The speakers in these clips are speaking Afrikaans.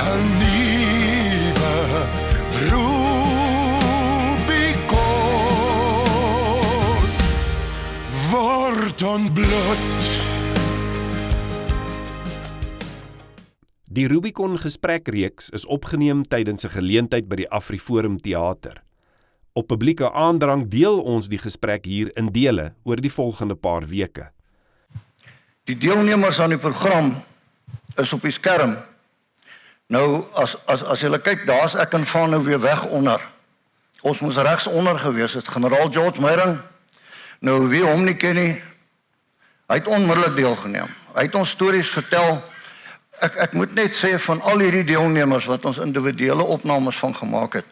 'n nuwe Rubicon word ontbloot. Die Rubicon gesprekreeks is opgeneem tydens 'n geleentheid by die AfriForum Theater. Op publieke aandrang deel ons die gesprek hier in dele oor die volgende paar weke. Die deelnemers aan die program is op die skerm. Nou, as julle kyk, daar's ek en Van nou weer weg onder. Ons moes regs onder gewees het, generaal George Meyring. Nou, wie hom nie ken nie, hy het onmiddellik deelgeneem. Hy het ons stories vertel. Ek moet net sê, van al hierdie deelnemers wat ons individuele opnames van gemaak het,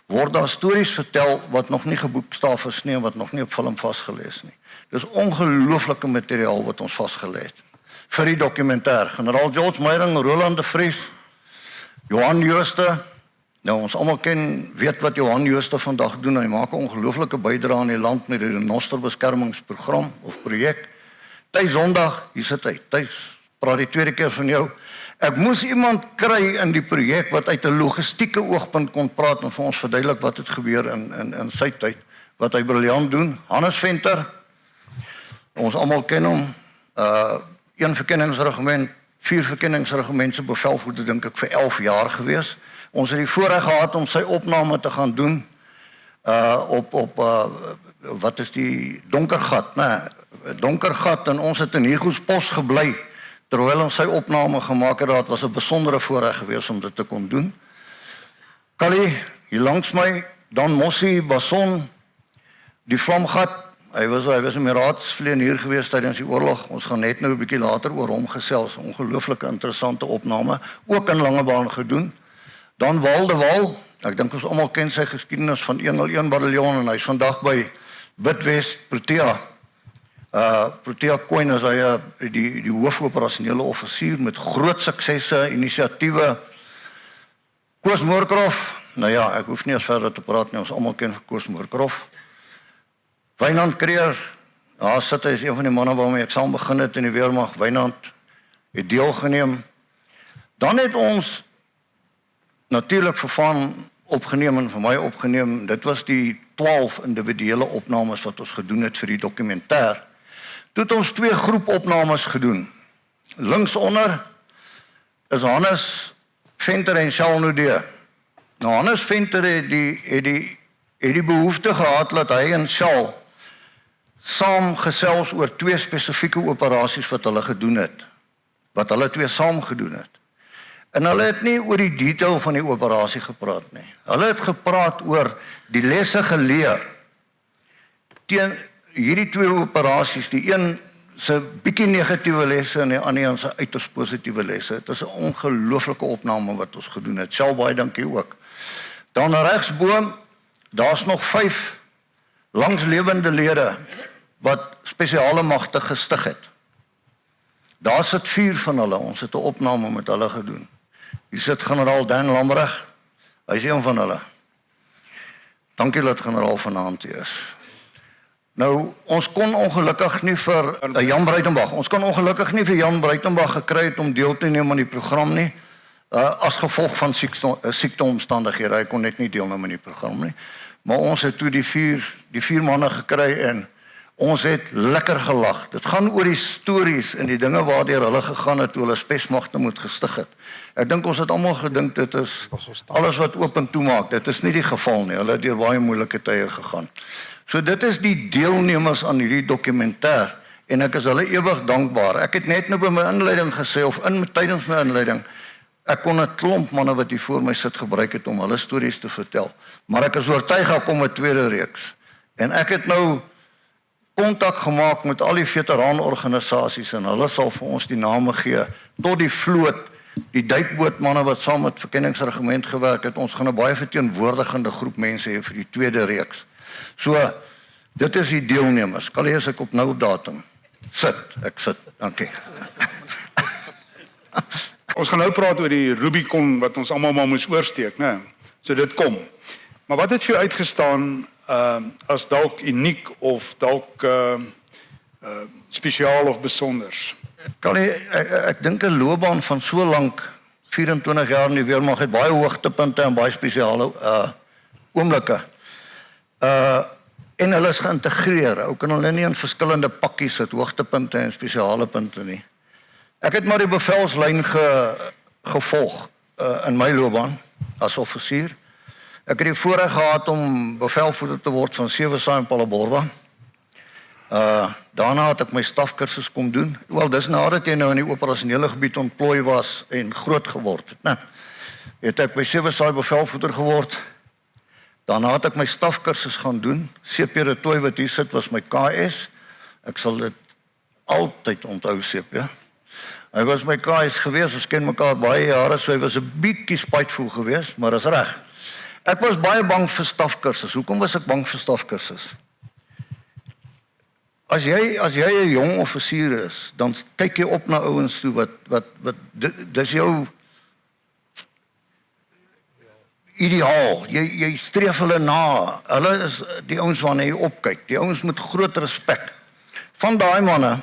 word daar stories vertel wat nog nie geboekstaaf is nie, wat nog nie op film vasgelees nie. Dis ongelooflike materiaal wat ons vasgelê het vir die dokumentêr. Generaal George Meyring, Roland de Vries, Johan Jooste. Nou, ons almal weet wat Johan Jooste vandag doen. Hy maak 'n ongelooflike bydrae aan die land met die renosterbeskermingsprogram of projek. Thys Sondag, hier sit hy. Thys, praat die tweede keer van jou. Ek moes iemand kry in die projek wat uit 'n logistieke oogpunt kon praat en vir ons verduidelik wat het gebeur in sy tyd, wat hy briljant doen. Hannes Venter, ons almal ken hom, 1 verkenningsregiment, 4 verkenningsregiment se bevelvoerder, dink ek, vir 11 jaar gewees. Ons het die voorreg gehad om sy opname te gaan doen wat is die Donkergat, Donkergat, en ons het in Hugospos gebly terwyl ons sy opname gemaak het. Dat was 'n besondere voorreg gewees om dit te kon doen. Kali, hier langs my, Dan Mossie, Bason, die Vlamgat, hy was in my raadsvleen hier gewees tydens die oorlog. Ons gaan net nou 'n bietjie later oor hom gesels. Ongelooflike interessante opname, ook in Langebaan gedoen. Dan Wal de Wal, ek dink ons almal ken sy geskiedenis van 101 Bataljon en hy's vandag by Bidwest Protea. Protea Coin is hy die hoofoperasionele offisier met groot suksesse, inisiatiewe. Koos Moorkrof, nou ja, ek hoef nie eens verder te praat nie, ons almal ken vir Koos Moorkrof. Wynand Kreer, daar sit hy, is een van die manne waarmee ek saam begin het in die weermag. Wynand het deelgeneem. Dan het ons natuurlik vir Van opgeneem en vir my opgeneem. Dit was die 12 individuele opnames wat ons gedoen het vir die dokumentêr. Toe het ons 2 groepopnames gedoen. Linksonder is Hannes Venter en Charles Nodé. Nou, Hannes Venter het die behoefte gehad dat hy en Charles saam gesels oor 2 spesifieke operasies wat hulle gedoen het. Wat hulle 2 saam gedoen het. En hulle het nie oor die detail van die operasie gepraat nie. Hulle het gepraat oor die lesse geleer teen hierdie 2 operasies, die een se bietjie negatiewe lesse en die ander een se uiters positiewe lesse. Dit is 'n ongelooflike opname wat ons gedoen het. Sal baie dankie ook. Dan regsbo, daar's nog 5 langslewende lede wat spesiale magte gestig het. Daar sit 4 van hulle. Ons het 'n opname met hulle gedoen. Hier sit generaal Dan Lambrecht. Hy is een van hulle. Dankie dat generaal vanaand hier is. Nou, ons kon ongelukkig nie vir Jan Breitenbach, gekry het om deel te neem aan die program nie, as gevolg van siekteomstandighede. Hy kon net nie deelneem aan die program nie. Maar ons het toe die vier manne gekry en ons het lekker gelag. Dit gaan oor die stories en die dinge waardeur hulle gegaan het toe hulle spesmagte moet gestig het. Ek dink ons het almal gedink dit is alles wat oop en toe maak. Dit is nie die geval nie. Hulle het deur baie moeilike tye gegaan. So dit is die deelnemers aan hierdie dokumentêr en ek is hulle ewig dankbaar. Ek het net nou by my inleiding gesê of tydens my inleiding, ek kon 'n klomp manne wat hier voor my sit gebruik het om hulle stories te vertel. Maar ek is oortuig daar kom 'n tweede reeks. En ek het nou kontak gemaak met al die veteraanorganisasies en hulle sal vir ons die name gee tot die vloot, die duikbootmanne wat saam met verkenningsregiment gewerk het. Ons gaan 'n baie verteenwoordigende groep mense hê vir die tweede reeks. So, dit is die deelnemers. Kan lees ek op nou datum. Ek sit. Dankie. Ons gaan nou praat oor die Rubicon wat ons almal maar moes oorsteek, né? So dit kom. Maar wat het vir jou uitgestaan as dalk uniek of dalk spesiaal of besonders? Kan ek dink 'n loopbaan van so lank 24 jaar in die weermag het baie hoogtepunte en baie spesiale oomblikke. En hulle is geïntegreer. Ou kan hulle nie in verskillende pakkies sit, hoogtepunte en spesiale punte nie. Ek het maar die bevelslyn gevolg in my loopbaan as offisier. Ek het die voorreg gehad om bevelvoerder te word van 7 Saai en Palleborwa. Daarna het ek my stafkursus kom doen. Wel, dis nadat jy nou in die operasionele gebied ontplooi was en groot geword het, né? Het ek by 7 Saai bevelvoerder geword. Daarna het ek my stafkursus gaan doen. CP Retoy wat hier sit was my KS. Ek sal dit altyd onthou, CP, ja. Hy was my KS gewees, ons ken mekaar baie jare, so hy was 'n bietjie spytevol geweest, maar dis reg. Ek was baie bang vir stafkursus. Hoekom was ek bang vir stafkursus? As jy 'n jong offisier is, dan kyk jy op na ouens toe wat dis jou ideaal. Jy streef hulle na. Hulle is die ouens waarna jy opkyk. Die ouens met groot respek. Van daai manne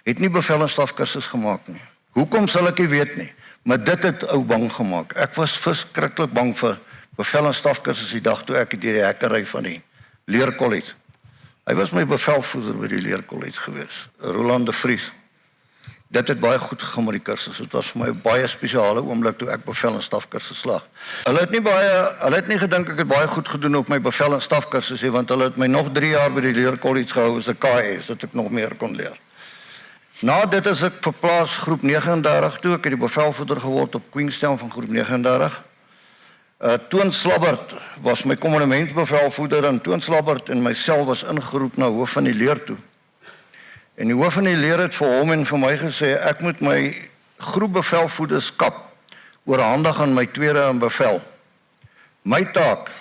het nie bevel en stafkursus gemaak nie. Hoekom sal ek nie weet nie, maar dit het ou bang gemaak. Ek was verskriklik bang vir bevel en stafkursus die dag toe ek deur die hekkery van die leerkollege. Hy was my bevelvoerder by die leerkollege gewees, Roland de Vries. Dit het baie goed gegaan met die kursus. Dit was vir my 'n baie spesiale oomblik toe ek bevel en stafkursus slaag. Hulle het nie gedink ek het baie goed gedoen op my bevel en stafkursus nie, want hulle het my nog 3 jaar by die leerkollege gehou as 'n KS, dat ek nog meer kon leer. Na dit is ek verplaas groep 39 toe, ek het die bevelvoerder geword op Queenstown van groep 39. Toon Slabbert was my kommandementsbevelvoerder en Toon Slabbert en myself was ingeroep na hoof van die leer toe. En die hoof van die leer het vir hom en vir my gesê, ek moet my groepbevelvoederskap oorhandig aan my tweede in bevel. My taak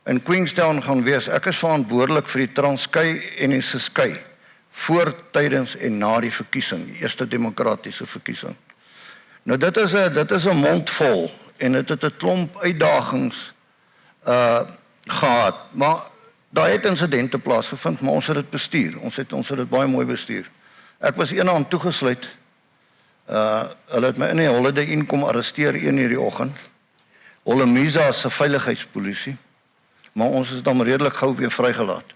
in Queenstown gaan wees, ek is verantwoordelik vir die Transkei en die Ciskei, voor, tydens en na die verkiesing, die eerste demokratiese verkiesing. Nou dit is 'n mond vol, en het 'n klomp uitdagings gehad, maar daar het insidente plaasgevind, maar ons het dit bestuur, ons het dit baie mooi bestuur. Ek was eendag toegesluit, hulle het my in die Holiday Inn kom arresteer 1:00 die oggend, Olemisa se veiligheidspolisie, maar ons is dan redelik gou weer vrygelaat.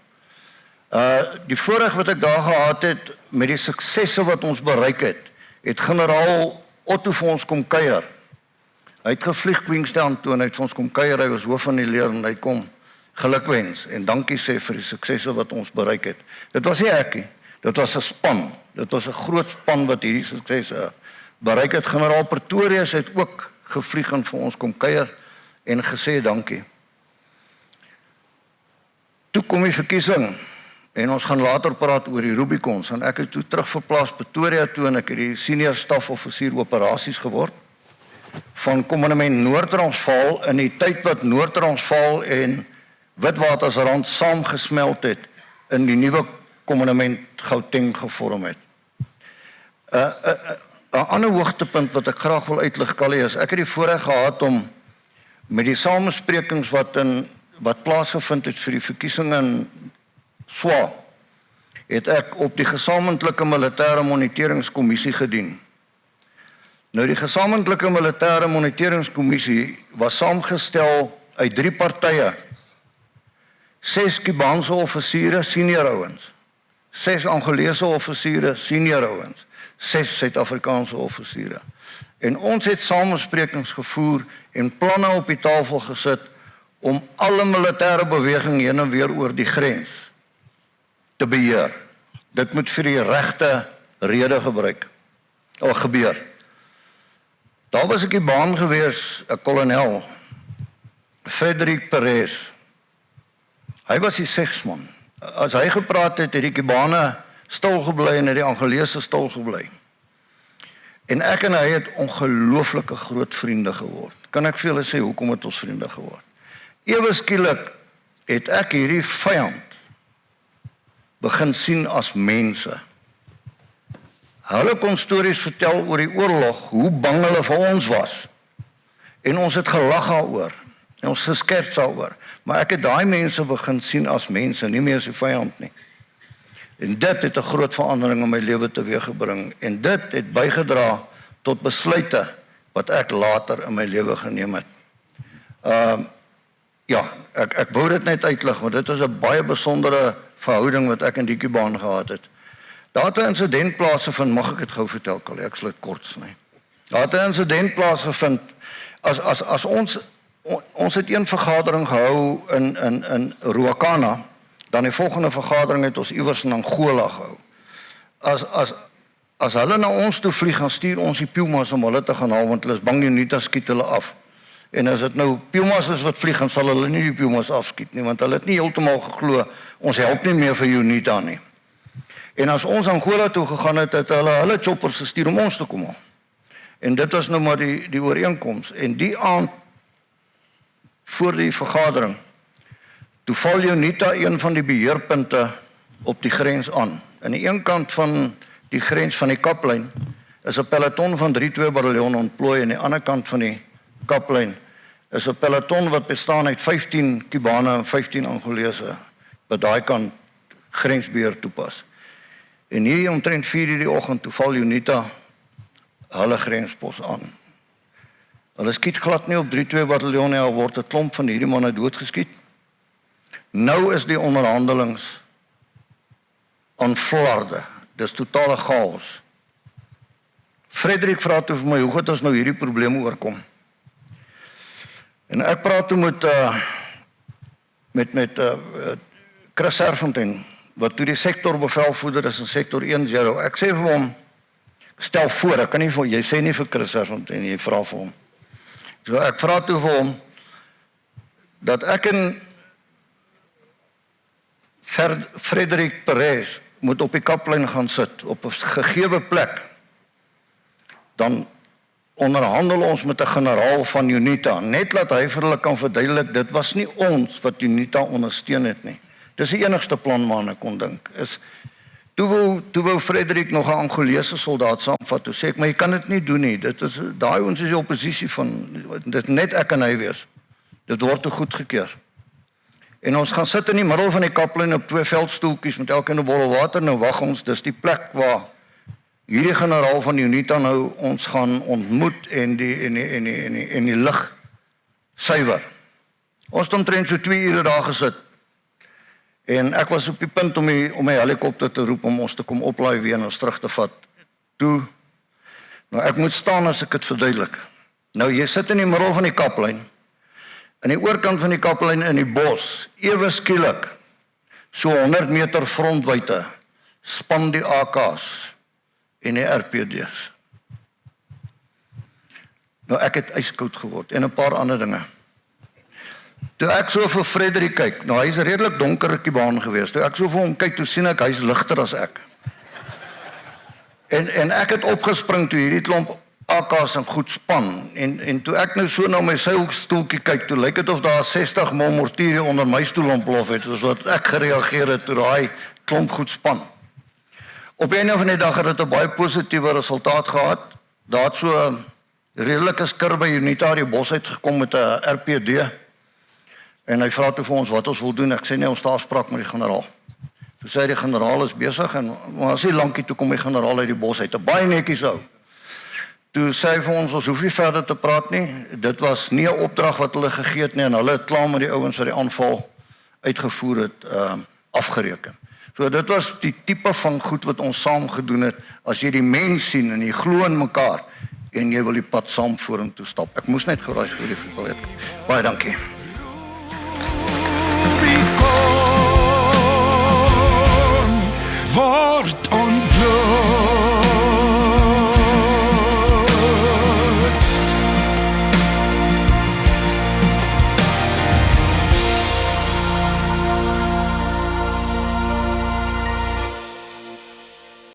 Die voorreg wat ek daar gehad het, met die suksesse wat ons bereik het generaal Otto vir ons kom kuier. Hy het gevlieg Queenstown toe en hy het vir ons kom kuier, hy was hoof van die leer en hy kom gelukwens en dankie sê vir die suksesse wat ons bereik het. Dit was nie ek nie, dit was 'n span, dit was 'n groot span wat hierdie suksesse bereik het. Generaal Pretorius het ook gevlieg en vir ons kom kuier en gesê dankie. Toe kom die verkiesing en ons gaan later praat oor die Rubicons en ek het toe terugverplaas Pretoria toe en ek het die senior stafoffisier operasies geword van Kommandement Noord-Transvaal in die tyd wat Noord-Transvaal en Witwatersrand saamgesmelt het in die nuwe Kommandement Gauteng gevorm het. 'n ander hoogtepunt wat ek graag wil uitlig, Callie, is ek het die voorreg gehad om met die samesprekings wat plaasgevind het vir die verkiesing in SWA, het ek op die Gesamentlike Militêre Moniteringskommissie gedien. Nou die Gesamentlike Militêre Moniteringskommissie was saamgestel uit 3 partye. 6 Kubaanse offisiere, senior ouens. 6 Angolese offisiere, senior ouens. 6 Suid-Afrikaanse offisiere. En ons het samesprekings gevoer en planne op die tafel gesit om alle militêre beweging heen en weer oor die grens te beheer. Dit moet vir die regte rede gebeur. Daar was ek die baan gewees, 'n kolonel, Frederik Perez. Hy was die seksman. As hy gepraat het, het die Kubane stil gebly en het die Angolese stil gebly. En ek en hy het ongelooflike groot vriende geword. Kan ek vir julle sê, hoekom het ons vriende geword? Ewe skielik het ek hierdie vyand begin sien as mense. Hulle kon stories vertel oor die oorlog, hoe bang hulle vir ons was. En ons het gelag daaroor, en ons geskerts daaroor. Maar ek het daai mense begin sien as mense, nie meer as die vyand nie. En dit het 'n groot verandering in my lewe teweeggebring. En dit het bygedra tot besluite wat ek later in my lewe geneem het. Ja, ek wou dit net uitlig, want dit is 'n baie besondere verhouding wat ek in die baan gehad het. Daar het 'n insident plaasgevind, mag ek dit gou vertel, Callie, ek sal dit kort sny. Daar het 'n insident plaasgevind, as ons het een vergadering gehou in Ruacana, dan die volgende vergadering het ons iewers in Angola gehou. As hulle na ons toe vlieg, gaan stuur ons die Pumas om hulle te gaan haal, want hulle is bang die UNITA skiet hulle af. En as dit nou Pumas is wat vlieg, dan sal hulle nie die Pumas afskiet nie, want hulle het nie heeltemal geglo, ons help nie meer vir UNITA nie. En as ons Angola toe gegaan het, het hulle choppers gestuur om ons te kom haal. En dit was nou maar die ooreenkoms. En die aand, voor die vergadering, toe val UNITA een van die beheerpunte op die grens aan. Aan die een kant van die grens van die kaplyn is 'n peloton van 3-2 bataljon ontplooi, en aan die ander kant van die kaplyn is 'n peloton wat bestaan uit 15 Kubane en 15 Angolese wat daai kant grensbeheer toepas. En hier omtrent 4:00 die oggend toe val UNITA hulle grenspos aan. Hulle skiet glad nie op 3-2 bataljon nie, al word 'n klomp van hierdie manne doodgeskiet. Nou is die onderhandelings aan flarde. Dis totale chaos. Frederik vra toe vir my, hoe gaan ons nou hierdie probleme oorkom? En ek praat toe met Chris Serfontein, wat toe die sektorbevelvoerder is in sektor 10. Ek sê vir hom, stel voor, ek kan nie vir, jy sê nie vir Chris Serfontein, jy vra vir hom. So ek vra toe vir hom, dat ek en Frederik Perez moet op die kaplyn gaan sit, op 'n gegewe plek, dan onderhandel ons met 'n generaal van UNITA, net laat hy vir hulle kan verduidelik, dit was nie ons wat UNITA ondersteun het nie. Dis die enigste plan wat ek kon dink. Toe wou Frederik nog 'n Angolese soldaat saamvat, toe sê ek, maar jy kan dit nie doen nie, daai ons is die oppositie van, dit net ek en hy wees. Dit word te goedgekeur. En ons gaan sit in die middel van die kaplyn op 2 veldstoeltjies met elkeen 'n bottel water, nou wag ons, dis die plek waar hierdie generaal van UNITA nou ons gaan ontmoet en die lug suiwer. Ons het omtrent so 2 ure daar gesit. En ek was op die punt om my helikopter te roep om ons te kom oplaai weer en ons terug te vat. Toe, nou ek moet staan as ek dit verduidelik. Nou jy sit in die middel van die kaplyn, aan die oorkant van die kaplyn in die bos, ewe skielik, so 100 meter frontwyte, span die AK's en die RPD's. Nou ek het yskoud geword en 'n paar ander dinge. Toe ek so vir Frederik kyk, nou hy's 'n redelik donker Kubaan geweest. Toe ek so vir hom kyk, toe sien ek hy's ligter as ek. En ek het opgespring toe hierdie klomp AK's en goed span. En toe ek nou so na my seilstoeltjie kyk, toe lyk dit of daar 60 mal mortiere onder my stoel ontplof het, soos wat ek gereageer het toe daai klomp goed span. Op een van die dag het dit 'n baie positiewe resultaat gehad. Daar het so 'n redelike skir by UNITA uit die bos uitgekom met 'n RPD. En hy vra toe vir ons wat ons wil doen. Ek sê nee, ons het afspraak met die generaal. Toe sê die generaal is besig en maar as hy lankie toe kom die generaal uit die bos uit, 'n baie netjies ou. Toe sê hy vir ons hoef nie verder te praat nie. Dit was nie 'n opdrag wat hulle gegee het nie en hulle het klaar met die ouens wat die aanval uitgevoer het afgereken. So dit was die tipe van goed wat ons saam gedoen het, as jy die mens sien en jy glo in mekaar en jy wil die pad saam vorentoe stap. Ek moes net geraai storie vertel het. Baie dankie.